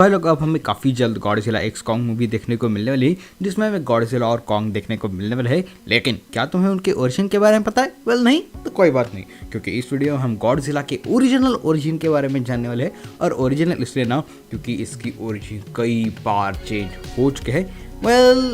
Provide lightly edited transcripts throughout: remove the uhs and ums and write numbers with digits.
भाई लोग, अब हमें काफ़ी जल्द गॉडजिला एक्स कॉन्ग मूवी देखने को मिलने वाली है, जिसमें हमें गॉडजिला और कॉन्ग देखने को मिलने वाला है। लेकिन क्या तुम्हें उनके ओरिजिन के बारे में पता है? वेल नहीं तो कोई बात नहीं, क्योंकि इस वीडियो में हम गॉडजिला के ओरिजिनल ओरिजिन के बारे में जानने वाले हैं। और ओरिजिनल इसलिए ना क्योंकि इसकी ओरिजिन कई बार चेंज हो चुके हैं।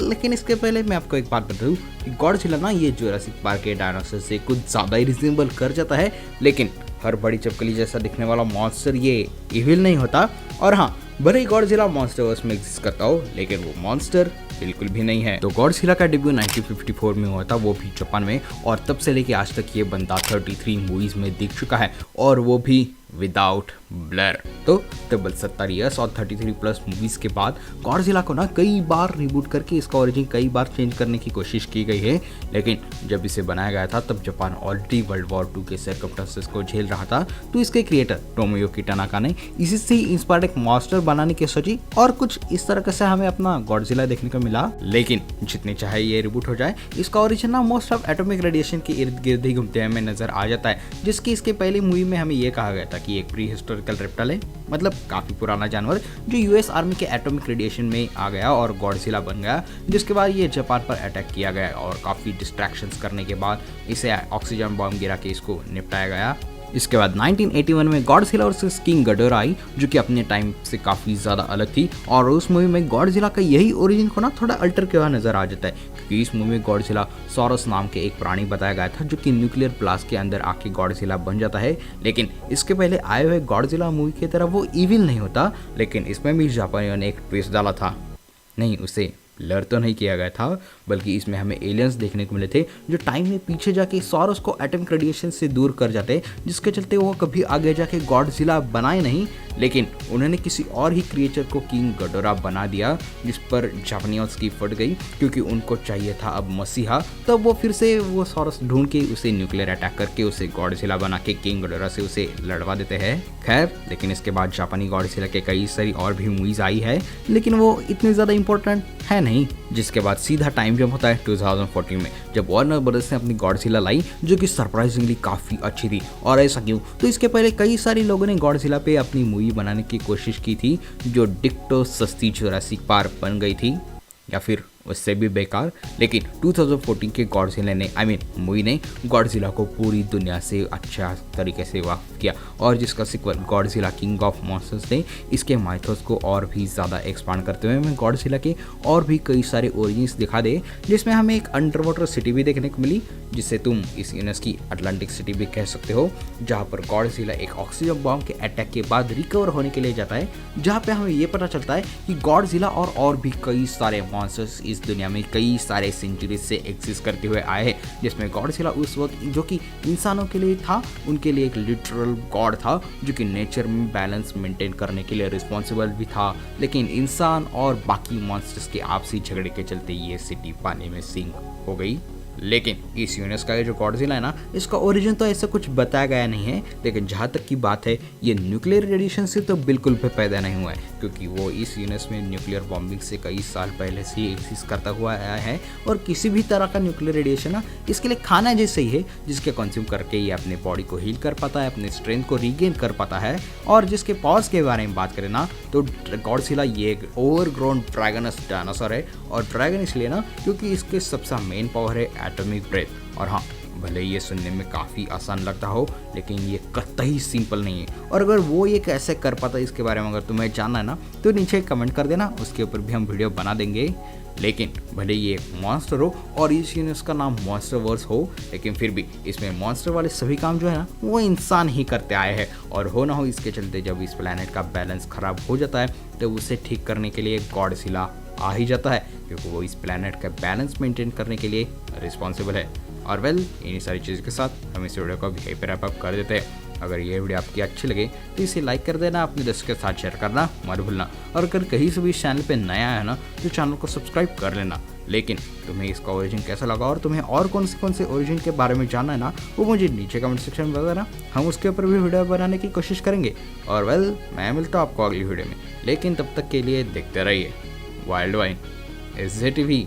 लेकिन इसके पहले मैं आपको एक बात बता दूं कि गॉडजिला ना ये जुरासिक पार्क के डायनासोर से कुछ ज़्यादा ही रिजेंबल कर जाता है। लेकिन हर बड़ी चपकली जैसा दिखने वाला मॉन्स्टर ये इविल नहीं होता। और हाँ, भले ही गॉडजिला मॉन्स्टरवर्स में एग्जिस्ट करता हो, लेकिन वो मॉन्स्टर बिल्कुल भी नहीं है। तो गॉडजिला का डेब्यू 1954 में हुआ था, वो भी जापान में। और तब से लेके आज तक ये बंदा 33 मूवीज में दिख चुका है, और वो भी विदाउट ब्लर। तो तब्बल 70 ईयर्स और 33 प्लस मूवीज के बाद गॉडजिला को ना कई बार रिबूट करके इसका ओरिजिन कई बार चेंज करने की कोशिश की गई है। लेकिन जब इसे बनाया गया था तब जापान ऑलरेडी वर्ल्ड वॉर 2 के सर्कमस्टेंसेस को झेल रहा था। तो इसके क्रिएटर टोमोयुकी टनाका ने इसी से ही इंस्पायर्ड एक मॉन्स्टर बनाने की सोची, और कुछ इस तरह से हमें अपना गॉडजिला देखने को मिला। लेकिन जितने चाहे ये रिबूट हो जाए, इसका ओरिजिन ना मोस्ट ऑफ एटॉमिक रेडिएशन के इर्द गिर्द ही घूमते हमें नजर आ जाता है, जिसकी इसके पहली मूवी में हमें यह कहा गया था कि एक प्री हिस्टोरिकल रेप्टाइल है, मतलब काफी पुराना जानवर जो यूएस आर्मी के एटॉमिक रेडिएशन में आ गया और गॉडजिला बन गया। जिसके बाद ये जापान पर अटैक किया गया और काफी डिस्ट्रैक्शंस करने के बाद इसे ऑक्सीजन बॉम्ब गिरा के इसको निपटाया गया। इसके बाद 1981 में गॉडजिला और किंग गडोरा आई, जो कि अपने टाइम से काफ़ी ज़्यादा अलग थी। और उस मूवी में गॉडजिला का यही ओरिजिन को ना थोड़ा अल्टर किया हुआ नजर आ जाता है, क्योंकि इस मूवी में गॉडजिला सॉरस नाम के एक प्राणी बताया गया था, जो कि न्यूक्लियर ब्लास्ट के अंदर आके गॉडजिला बन जाता है। लेकिन इसके पहले आए हुए गॉडजिला मूवी की तरह वो इविल नहीं होता, लेकिन इसमें भी जापानियों ने एक ट्विस्ट डाला था। नहीं, उसे ब्लर तो नहीं किया गया था, बल्कि इसमें हमें एलियंस देखने को मिले थे जो टाइम में पीछे जाके सॉरस को एटॉमिक रेडिएशन से दूर कर जाते, जिसके चलते वो कभी आगे जाके गॉडजिला बनाए नहीं, लेकिन उन्होंने किसी और ही क्रिएचर को किंग गडोरा बना दिया, जिस पर जापानियों की फट गई, क्योंकि उनको चाहिए था अब मसीहा। तब वो फिर से वो सॉरस ढूंढ के उसे न्यूक्लियर अटैक करके उसे गॉडजिला बना के किंग गडोरा से उसे लड़वा देते हैं। खैर, लेकिन इसके बाद जापानी गॉडजिला के कई सारी और भी मूवीज आई है, लेकिन वो इतनी ज़्यादा इंपॉर्टेंट है नहीं। जिसके बाद सीधा टाइम जंप होता है 2014 में, जब वार्नर ब्रदर्स ने अपनी गॉडजिला लाई, जो कि सरप्राइजिंगली काफ़ी अच्छी थी। और ऐसा क्यों? तो इसके पहले कई सारे लोगों ने गॉडजिला पे अपनी मूवी बनाने की कोशिश की थी, जो डिक्टो सस्ती जुरासिक पार्क बन गई थी, या फिर उससे भी बेकार। लेकिन 2014 के गॉडजिला ने मूवी ने गॉडजिला को पूरी दुनिया से अच्छा तरीके से वाकिफ किया, और जिसका sequel Godzilla King of Monsters ने इसके माइथोस को और भी ज़्यादा एक्सपांड करते हुए हमें गॉडजिला के और भी कई सारे ओरिजिन्स दिखा दे, जिसमें हमें एक अंडर वाटर सिटी भी देखने को मिली, जिसे तुम इस यूनिवर्स की अटलांटिक सिटी भी कह सकते हो, जहाँ पर गॉडजिला एक ऑक्सीजन बॉम्ब के अटैक के बाद रिकवर होने के लिए जाता है, जहाँ पे हमें ये पता चलता है कि गॉडजिला और भी कई सारे मॉन्स्टर्स इस दुनिया में कई सारे सेंचुरीज से एग्जिस्ट करते हुए आए हैं, जिसमें गॉडजिला उस वक्त जो कि इंसानों के लिए था, उनके लिए एक लिटरल गॉड था, जो कि नेचर में बैलेंस मेंटेन करने के लिए रिस्पॉन्सिबल भी था। लेकिन इंसान और बाकी मॉन्स्टर्स के आपसी झगड़े के चलते ये सिटी पानी में सिंक हो गई। लेकिन इस यूनिवर्स का जो गॉडजिला है ना, इसका ओरिजिन तो ऐसा कुछ बताया गया नहीं है। लेकिन जहाँ तक की बात है, ये न्यूक्लियर रेडिएशन से तो बिल्कुल भी पैदा नहीं हुआ है, क्योंकि वो इस यूनिवर्स में न्यूक्लियर बॉम्बिंग से कई साल पहले से ही एग्जिस्ट करता हुआ आया है। और किसी भी तरह का न्यूक्लियर रेडिएशन ना इसके लिए खाना जैसे ही है, जिसके कंज्यूम करके ये अपने बॉडी को हील कर पाता है, अपने स्ट्रेंथ को रीगेन कर पाता है। और जिसके पावर्स के बारे में बात करें ना, तो गॉडजिला ये एक ओवरग्रोन ड्रैगनस डायनासोर है। और ड्रैगन इसलिए ना क्योंकि इसके सबसे मेन पावर है एटॉमिक ब्रेथ। और हाँ, भले ये सुनने में काफ़ी आसान लगता हो, लेकिन ये कतई सिंपल नहीं है। और अगर वो ये कैसे कर पाता है, इसके बारे में अगर तुम्हें जानना है ना, तो नीचे कमेंट कर देना, उसके ऊपर भी हम वीडियो बना देंगे। लेकिन भले ये एक मॉन्स्टर हो और इस यूनिवर्स का नाम मॉन्स्टरवर्स हो, लेकिन फिर भी इसमें मॉन्स्टर वाले सभी काम जो है ना, वो इंसान ही करते आए हैं। और हो ना हो, इसके चलते जब इस प्लेनेट का बैलेंस खराब हो जाता है, तो उसे ठीक करने के लिए गॉडजिला आ ही जाता है, क्योंकि वो इस प्लेनेट का बैलेंस मेंटेन करने के लिए रिस्पॉन्सिबल है। और इन्हीं सारी चीज़ों के साथ हम इस वीडियो को यहीं पर रैप अप कर देते हैं। अगर ये वीडियो आपकी अच्छी लगे तो इसे लाइक कर देना, अपने दोस्तों के साथ शेयर करना मत भूलना। और अगर कहीं से भी इस चैनल पे नया है ना, तो चैनल को सब्सक्राइब कर लेना। लेकिन तुम्हें इसका ओरिजिन कैसा लगा और तुम्हें और कौन से ओरिजिन के बारे में जानना है ना, वो मुझे नीचे कमेंट सेक्शन में बताना, हम उसके ऊपर भी वीडियो बनाने की कोशिश करेंगे। और मैं मिलता हूँ आपको अगली वीडियो में, लेकिन तब तक के लिए देखते रहिए वाइल्ड वाइन SJTV।